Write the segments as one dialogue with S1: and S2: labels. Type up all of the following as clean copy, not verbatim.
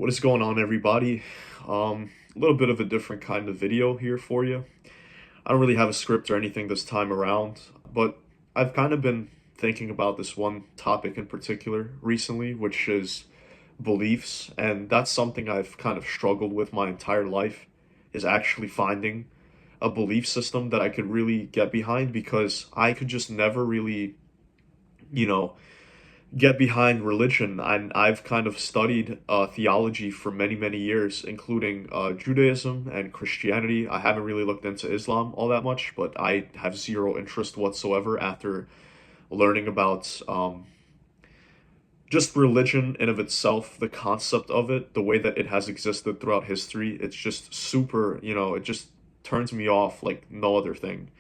S1: What is going on, everybody? A little bit of a different kind of video here for you. I don't really have a script or anything this time around, but I've kind of been thinking about this one topic in particular recently, which is beliefs, and that's something I've kind of struggled with my entire life, is actually finding a belief system that I could really get behind because I could just never really, you know, get behind religion. I've kind of studied theology for many, many years, including Judaism and Christianity. I haven't really looked into Islam all that much, but I have zero interest whatsoever after learning about just religion in of itself, the concept of it, the way that it has existed throughout history. It's just super, it just turns me off like no other thing.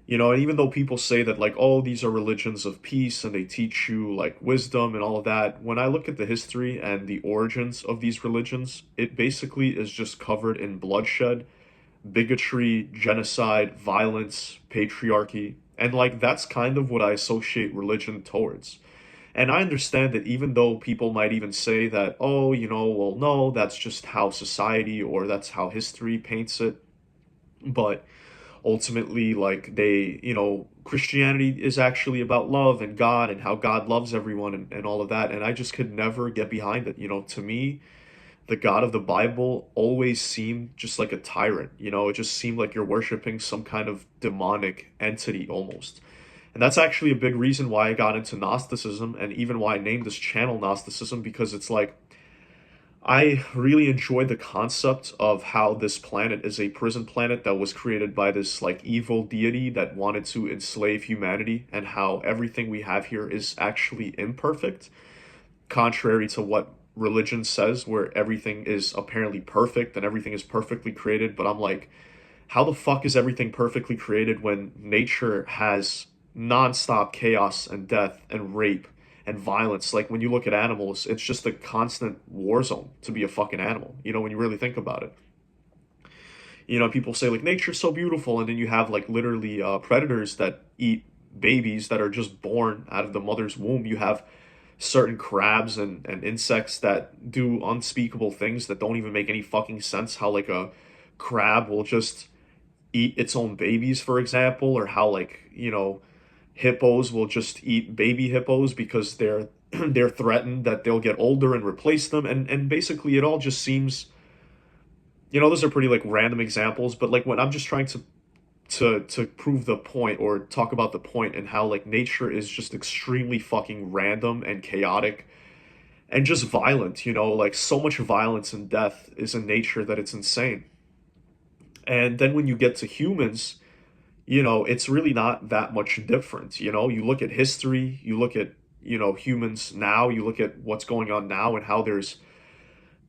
S1: And even though people say that, like, oh, these are religions of peace and they teach you, like, wisdom and all of that, when I look at the history and the origins of these religions, it basically is just covered in bloodshed, bigotry, genocide, violence, patriarchy. And, like, that's kind of what I associate religion towards. And I understand that even though people might even say that, oh, well, no, that's just how society or that's how history paints it. But ultimately, like, Christianity is actually about love and God and how God loves everyone and all of that, and I just could never get behind it. To me, the God of the Bible always seemed just like a tyrant. It just seemed like you're worshiping some kind of demonic entity almost. And that's actually a big reason why I got into Gnosticism, and even why I named this channel Gnosticism, because it's like I really enjoy the concept of how this planet is a prison planet that was created by this like evil deity that wanted to enslave humanity, and how everything we have here is actually imperfect, contrary to what religion says, where everything is apparently perfect and everything is perfectly created. But I'm like, how the fuck is everything perfectly created when nature has nonstop chaos and death and rape and violence? Like, when you look at animals, it's just a constant war zone to be a fucking animal, when you really think about it. People say like nature's so beautiful, and then you have like literally predators that eat babies that are just born out of the mother's womb. You have certain crabs and insects that do unspeakable things that don't even make any fucking sense. How like a crab will just eat its own babies, for example, or how, like, hippos will just eat baby hippos because they're threatened that they'll get older and replace them, and basically it all just seems, those are pretty like random examples, but like when I'm just trying to prove the point or talk about the point, and how like nature is just extremely fucking random and chaotic and just violent. Like, so much violence and death is in nature that it's insane. And then when you get to humans, it's really not that much different. You look at history, you look at, humans now, you look at what's going on now, and how there's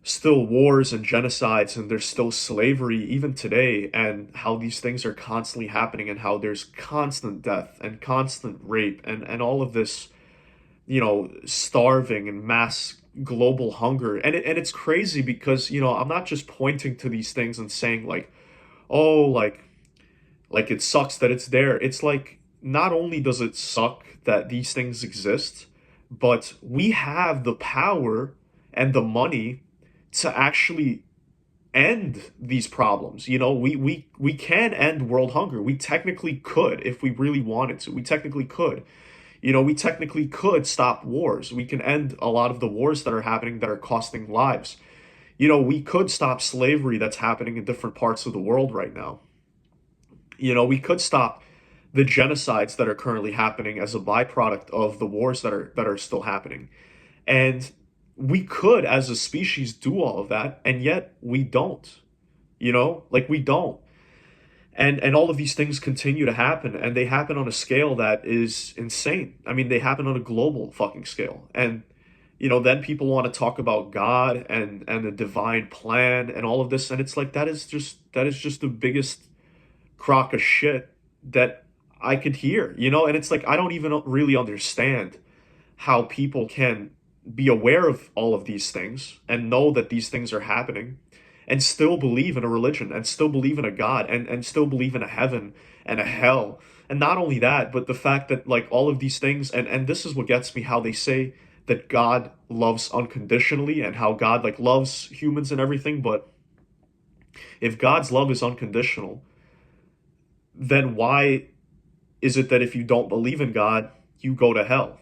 S1: still wars and genocides, and there's still slavery even today, and how these things are constantly happening, and how there's constant death and constant rape and all of this, starving and mass global hunger. And it's crazy because, I'm not just pointing to these things and saying like, oh, like it sucks that it's there. It's like, not only does it suck that these things exist, but we have the power and the money to actually end these problems. We can end world hunger. We technically could if we really wanted to. We technically could. We technically could stop wars. We can end a lot of the wars that are happening that are costing lives. We could stop slavery that's happening in different parts of the world right now. We could stop the genocides that are currently happening as a byproduct of the wars that are still happening. And we could, as a species, do all of that, and yet we don't. Like, we don't. And all of these things continue to happen, and they happen on a scale that is insane. I mean, they happen on a global fucking scale. And then people want to talk about God and the divine plan and all of this, and it's like, that is just the biggest crock of shit that I could hear. And it's like, I don't even really understand how people can be aware of all of these things and know that these things are happening, and still believe in a religion, and still believe in a God, and still believe in a heaven and a hell. And not only that, but the fact that, like, all of these things, and this is what gets me, how they say that God loves unconditionally and how God like loves humans and everything, but if God's love is unconditional, then why is it that if you don't believe in God, you go to hell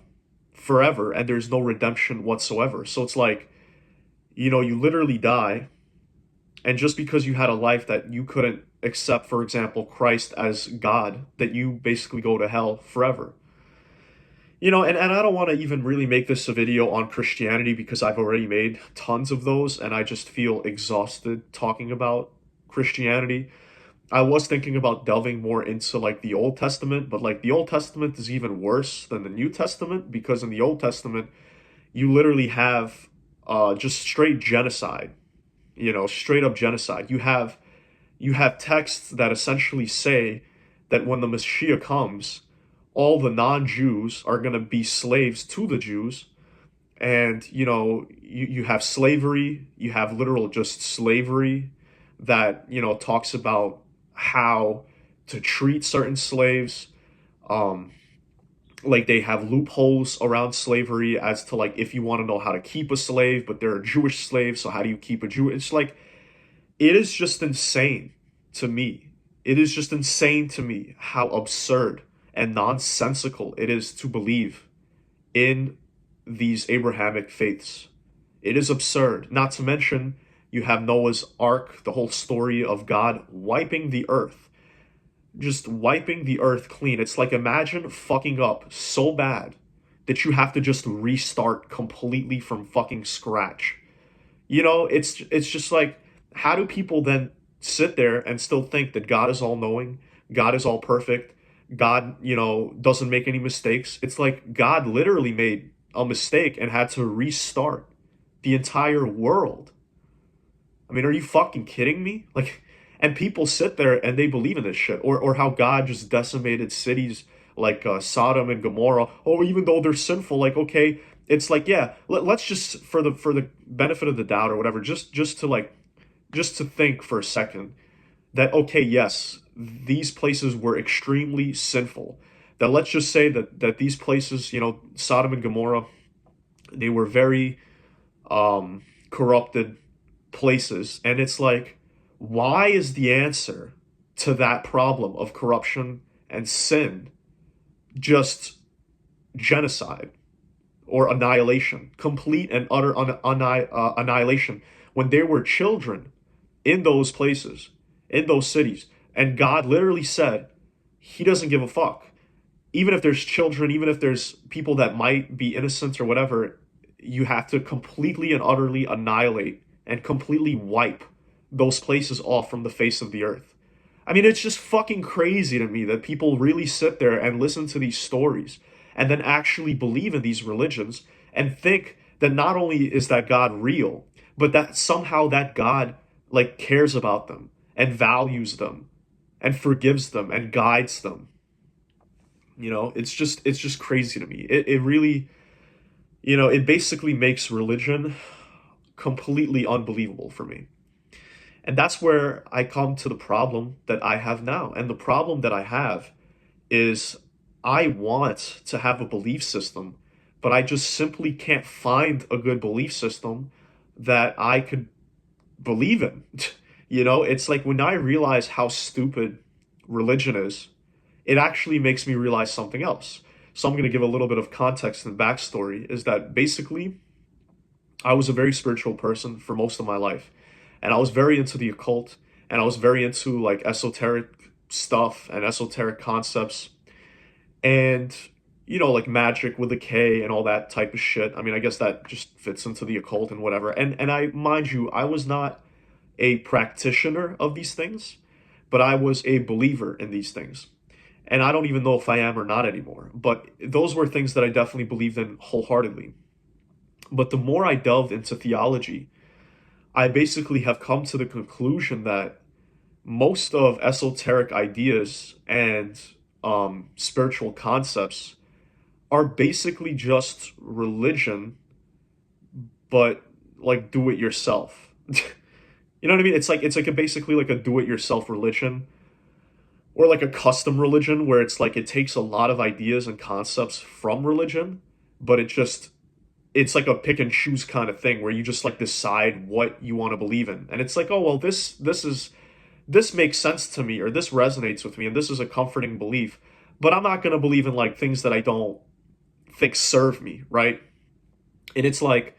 S1: forever and there's no redemption whatsoever? So it's like, you literally die, and just because you had a life that you couldn't accept, for example, Christ as God, that you basically go to hell forever. And I don't want to even really make this a video on Christianity because I've already made tons of those and I just feel exhausted talking about Christianity. I was thinking about delving more into like the Old Testament, but like the Old Testament is even worse than the New Testament because in the Old Testament, you literally have just straight genocide, straight up genocide. You have texts that essentially say that when the Messiah comes, all the non-Jews are going to be slaves to the Jews. And, you have slavery, you have literal just slavery that, talks about how to treat certain slaves. Um, like they have loopholes around slavery as to like if you want to know how to keep a slave, but they're a Jewish slave, so how do you keep a Jew? It's like it is just insane to me. It is just insane to me how absurd and nonsensical it is to believe in these Abrahamic faiths. It is absurd. Not to mention, you have Noah's Ark, the whole story of God wiping the earth, just wiping the earth clean. It's like imagine fucking up so bad that you have to just restart completely from fucking scratch. It's just like, how do people then sit there and still think that God is all knowing, God is all perfect, God, doesn't make any mistakes? It's like God literally made a mistake and had to restart the entire world. I mean, are you fucking kidding me? Like, and people sit there and they believe in this shit, or how God just decimated cities like Sodom and Gomorrah. Oh, even though they're sinful, like okay, it's like yeah, let's just for the benefit of the doubt or whatever, just to think for a second that okay, yes, these places were extremely sinful. That let's just say that these places, Sodom and Gomorrah, they were very corrupted places, and it's like, why is the answer to that problem of corruption and sin just genocide or annihilation, complete and utter annihilation, when there were children in those places, in those cities, and God literally said he doesn't give a fuck. Even if there's children, even if there's people that might be innocent or whatever, you have to completely and utterly annihilate and completely wipe those places off from the face of the earth. I mean, it's just fucking crazy to me that people really sit there and listen to these stories and then actually believe in these religions and think that not only is that God real, but that somehow that God like cares about them and values them and forgives them and guides them. It's just crazy to me. It really, it basically makes religion completely unbelievable for me. And that's where I come to the problem that I have now. And the problem that I have is I want to have a belief system, but I just simply can't find a good belief system that I could believe in. It's like when I realize how stupid religion is, it actually makes me realize something else. So I'm going to give a little bit of context and backstory is that basically I was a very spiritual person for most of my life. And I was very into the occult and I was very into like esoteric stuff and esoteric concepts and like magic with a K and all that type of shit. I mean, I guess that just fits into the occult and whatever. And I mind you, I was not a practitioner of these things, but I was a believer in these things. And I don't even know if I am or not anymore. But those were things that I definitely believed in wholeheartedly. But the more I delved into theology, I basically have come to the conclusion that most of esoteric ideas and spiritual concepts are basically just religion, but like do it yourself. You know what I mean? It's like basically like a do it yourself religion or like a custom religion where it's like it takes a lot of ideas and concepts from religion, but it just it's like a pick and choose kind of thing where you just like decide what you want to believe in. And it's like, oh well, this makes sense to me, or this resonates with me, and this is a comforting belief. But I'm not gonna believe in like things that I don't think serve me, right? And it's like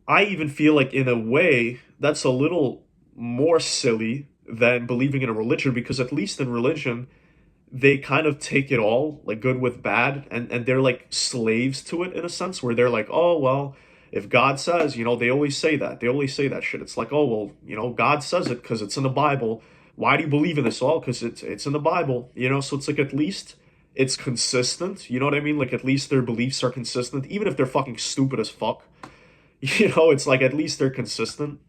S1: I even feel like in a way that's a little more silly than believing in a religion, because at least in religion they kind of take it all, like good with bad, and they're like slaves to it in a sense, where they're like, oh well, if God says, they always say that, shit. It's like, oh well, God says it because it's in the Bible. Why do you believe in this? All because it's in the Bible, so it's like at least it's consistent, you know what I mean? Like at least their beliefs are consistent, even if they're fucking stupid as fuck. It's like at least they're consistent,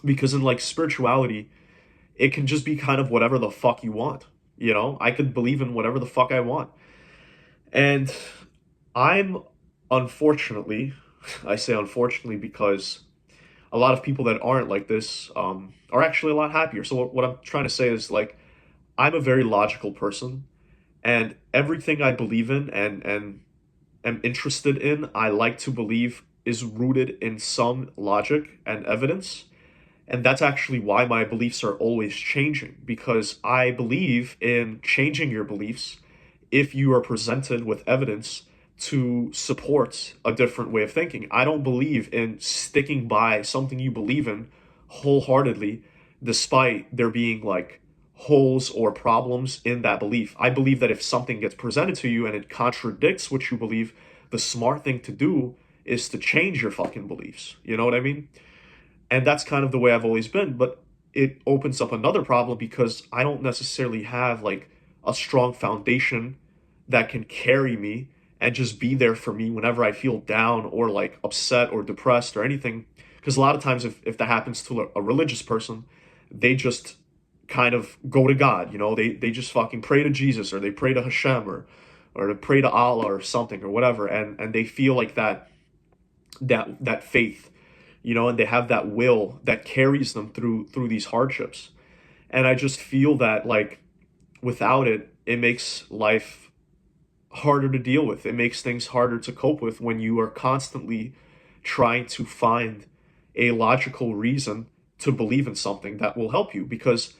S1: because in like spirituality it can just be kind of whatever the fuck you want. I could believe in whatever the fuck I want. And I'm, unfortunately, I say unfortunately because a lot of people that aren't like this are actually a lot happier. So what I'm trying to say is, like, I'm a very logical person, and everything I believe in and am interested in, I like to believe is rooted in some logic and evidence. And that's actually why my beliefs are always changing, because I believe in changing your beliefs if you are presented with evidence to support a different way of thinking. I don't believe in sticking by something you believe in wholeheartedly, despite there being like holes or problems in that belief. I believe that if something gets presented to you and it contradicts what you believe, the smart thing to do is to change your fucking beliefs. You know what I mean? And that's kind of the way I've always been. But it opens up another problem, because I don't necessarily have like a strong foundation that can carry me and just be there for me whenever I feel down or like upset or depressed or anything. Because a lot of times, if that happens to a religious person, they just kind of go to God. They just fucking pray to Jesus, or they pray to Hashem, or they pray to Allah or something or whatever, and they feel like that faith, and they have that will that carries them through these hardships. And I just feel that, like, without it, it makes life harder to deal with. It makes things harder to cope with when you are constantly trying to find a logical reason to believe in something that will help you. Because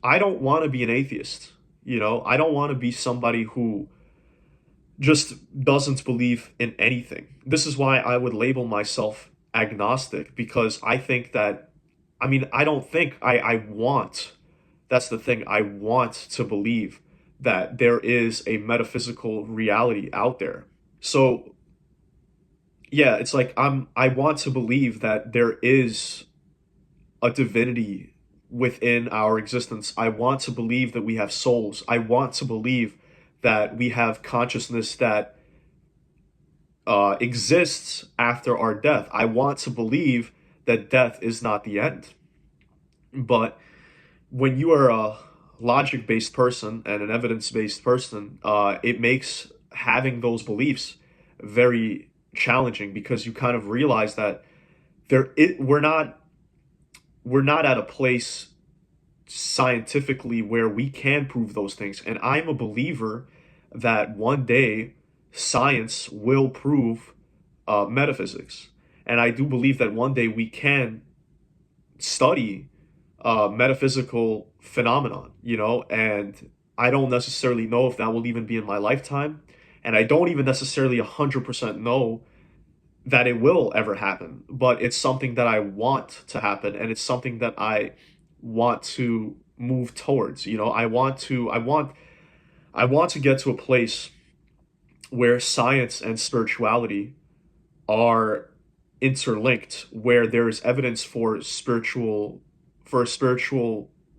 S1: I don't want to be an atheist. I don't want to be somebody who just doesn't believe in anything. This is why I would label myself agnostic, because I think that, I mean, I don't think I want, that's the thing, I want to believe that there is a metaphysical reality out there. So yeah, it's like I want to believe that there is a divinity within our existence. I want to believe that we have souls. I want to believe that we have consciousness that exists after our death. I want to believe that death is not the end. But when you are a logic based person and an evidence based person, it makes having those beliefs very challenging, because you kind of realize that we're not at a place scientifically where we can prove those things. And I'm a believer that one day science will prove metaphysics. And I do believe that one day we can study metaphysical phenomenon, and I don't necessarily know if that will even be in my lifetime. And I don't even necessarily 100% know that it will ever happen, but it's something that I want to happen, and it's something that I want to move towards. I want to get to a place where science and spirituality are interlinked, where there is evidence for a spiritual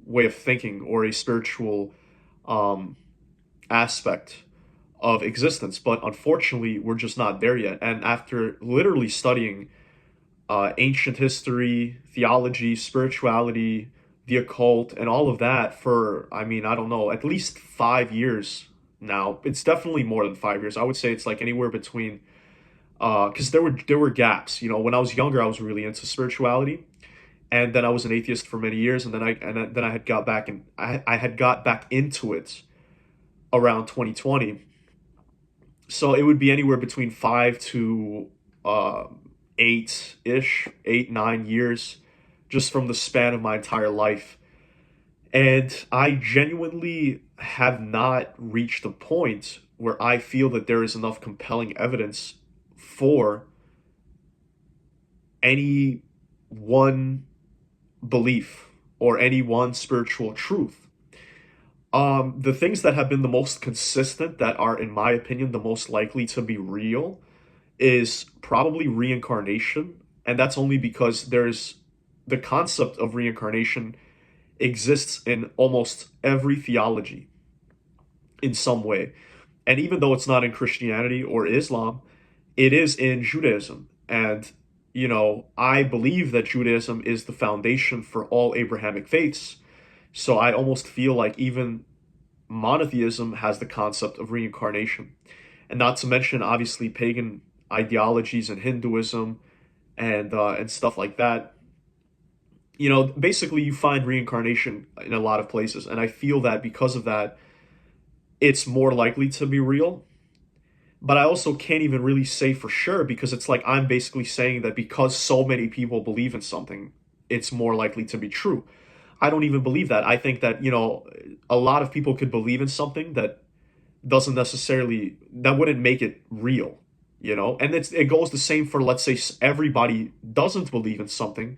S1: way of thinking, or a spiritual um, aspect of existence. But unfortunately, we're just not there yet. And after literally studying ancient history, theology, spirituality, the occult, and all of that for, I mean, I don't know, at least 5 years now. It's definitely more than 5 years. I would say it's like anywhere between, because there were gaps. When I was younger, I was really into spirituality, and then I was an atheist for many years, and then I had got back, and I had got back into it around 2020. So it would be anywhere between 5 to 8-ish, 8, 9 years, just from the span of my entire life. And I genuinely have not reached a point where I feel that there is enough compelling evidence for any one belief or any one spiritual truth. The things that have been the most consistent, that are, in my opinion, the most likely to be real, is probably reincarnation. And that's only because there's the concept of reincarnation exists in almost every theology in some way. And even though it's not in Christianity or Islam, it is in Judaism. And, I believe that Judaism is the foundation for all Abrahamic faiths. So I almost feel like even monotheism has the concept of reincarnation. And not to mention, obviously, pagan ideologies and Hinduism and stuff like that. Basically, you find reincarnation in a lot of places. And I feel that because of that, it's more likely to be real. But I also can't even really say for sure, because it's like I'm basically saying that because so many people believe in something, it's more likely to be true. I don't even believe that. I think that, a lot of people could believe in something that wouldn't make it real, And it goes the same for, let's say, everybody doesn't believe in something.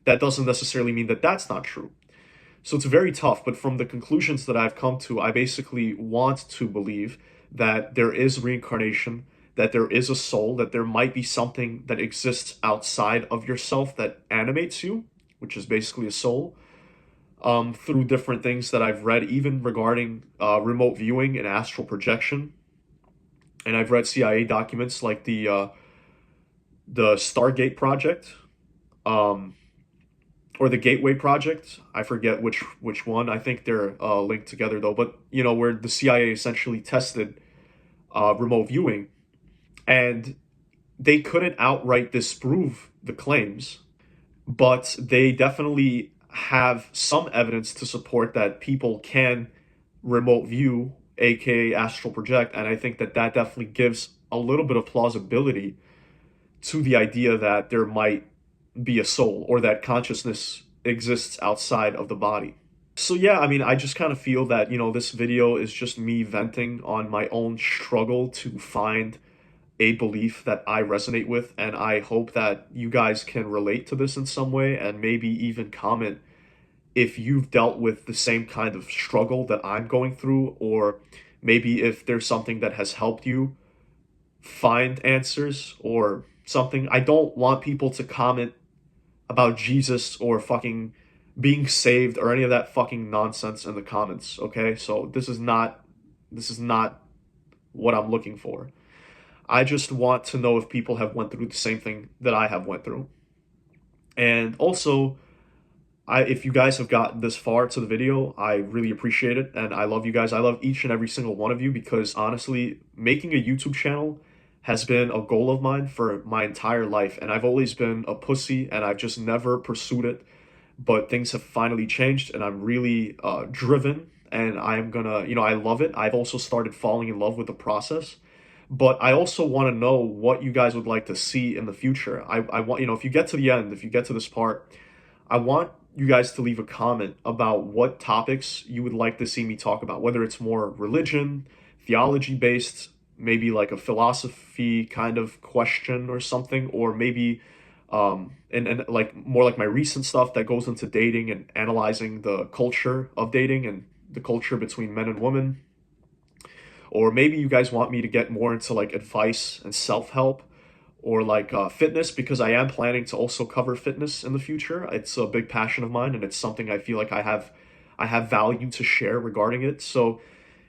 S1: That doesn't necessarily mean that that's not true. So it's very tough, but from the conclusions that I've come to, I basically want to believe that there is reincarnation, that there is a soul, that there might be something that exists outside of yourself that animates you, which is basically a soul, through different things that I've read, even regarding remote viewing and astral projection. And I've read CIA documents like the Stargate project, or the Gateway Project. I forget which one. I think they're linked together though. But where the CIA essentially tested remote viewing, and they couldn't outright disprove the claims, but they definitely have some evidence to support that people can remote view, aka astral project. And I think that definitely gives a little bit of plausibility to the idea that there might be a soul, or that consciousness exists outside of the body. So yeah, I mean, I just kind of feel that, this video is just me venting on my own struggle to find a belief that I resonate with, and I hope that you guys can relate to this in some way, and maybe even comment if you've dealt with the same kind of struggle that I'm going through, or maybe if there's something that has helped you find answers or something. I don't want people to comment about Jesus or fucking being saved or any of that fucking nonsense in the comments, okay? So this is not what I'm looking for. I just want to know if people have went through the same thing that I have went through. And also, if you guys have gotten this far to the video, I really appreciate it, and I love you guys. I love each and every single one of you, because honestly, making a YouTube channel has been a goal of mine for my entire life, and I've always been a pussy, and I've just never pursued it. But things have finally changed, and I'm really driven, and I'm gonna, I love it. I've also started falling in love with the process, but I also want to know what you guys would like to see in the future. I want, if you get to the end, if you get to this part, I want you guys to leave a comment about what topics you would like to see me talk about, whether it's more religion, theology based, maybe like a philosophy kind of question or something, or maybe and like more like my recent stuff that goes into dating and analyzing the culture of dating and the culture between men and women. Or maybe you guys want me to get more into like advice and self-help, or like fitness, because I am planning to also cover fitness in the future. It's a big passion of mine, and it's something I feel like I have value to share regarding it. So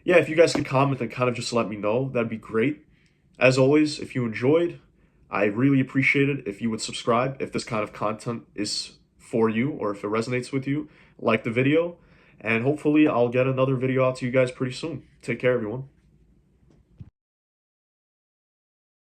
S1: yeah, if you guys could comment and kind of just let me know, that'd be great. As always, if you enjoyed, I really appreciate it if you would subscribe if this kind of content is for you, or if it resonates with you. Like the video, and hopefully I'll get another video out to you guys pretty soon. Take care, everyone.